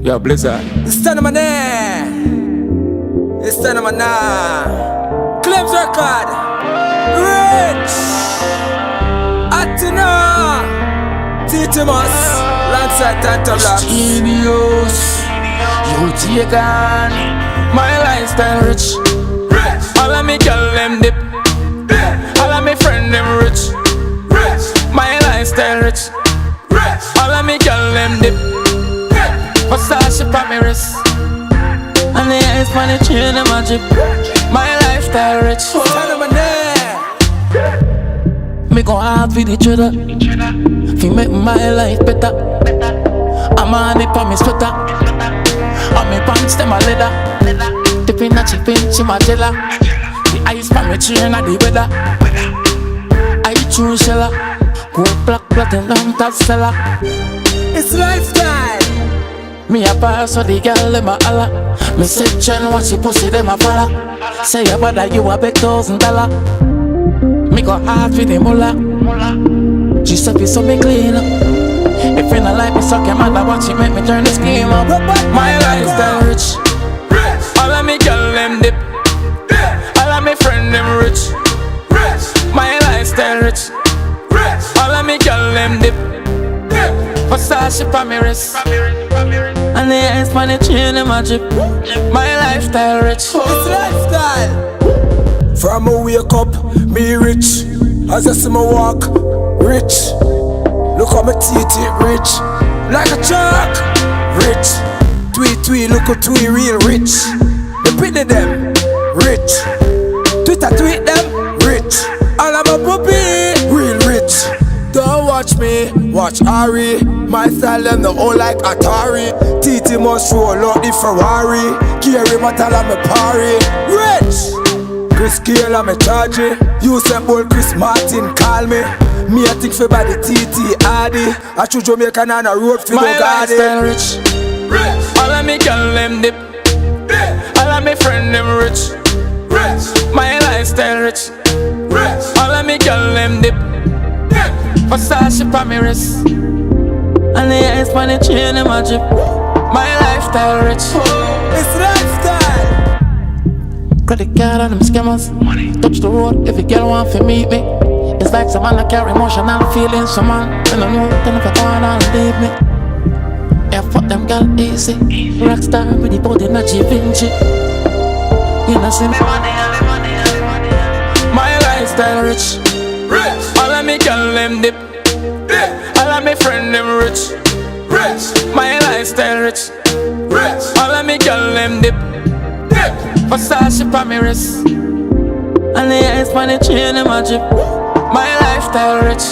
Yo, Blizzard. It's time of my name. It's time of my name. Claims record. Rich. Atina. Titimus. Lanside Tanto Blocks. Genius. You take on. My lifestyle rich. All of me girl them dip. All of me friend them rich. My lifestyle rich. All of me girl them dip. Versace on me wrist. And the ice on the chain them a drip. My lifestyle rich. Me go hard for the cheddar. Fi make my life better. I'm on it for me sweater. On me pants them a leather. Dipping a chip in chimagella. The ice on me chain a the weather. I true sheller. Gold black platinum top seller. It's lifestyle. Me a pass so the girl them a holla. Me say Chen watch she pussy them a follow. Say your brother you a big $1,000. Me go hard for the mullah. She said fi so me clean up. If you not like me suck your mother, watch she make me turn the scheme up. My lifestyle rich. All of me girl them dip. All of me friend them rich. My lifestyle rich. All of me girl them dip. Versace on me wrist. And the ice on the chain them a drip. My lifestyle rich. It's lifestyle. From a wake up, me rich. As I see me walk, rich. Look how my teeth rich. Like a chalk, rich. Tweet, look how tweet real rich. The pretty them, rich. Twitter tweet them, rich. All of my puppy, real rich. Don't watch me, watch Ari. My style them the old like Atari. TT must roll out the Ferrari. Carry my tell I'm a party. Rich! Chris Gale I'm a charge. You say old Chris Martin call me. Me I think for by the TT Addy. I choose Jamaican on a road for my Bugatti. lifestyle rich. All of me girl them dip. All of me friend them rich. My lifestyle rich. All of me girl them dip. Versace on me wrist. And the ice on the chain them a drip. My lifestyle rich. It's lifestyle. Credit card on them scammers. Touch the road if a girl want to meet me. It's like some man that carry emotional feelings. Some man, I don't know, then if I go on and leave me. Yeah, fuck them girl easy. Rockstar with the body not Da Vinci. You know see me. My lifestyle rich. All of me girl them dip. All of me friend them rich. My lifestyle rich. All of me girl them dip. Versace on me wrist. And the ice on the chain them a drip. My lifestyle rich.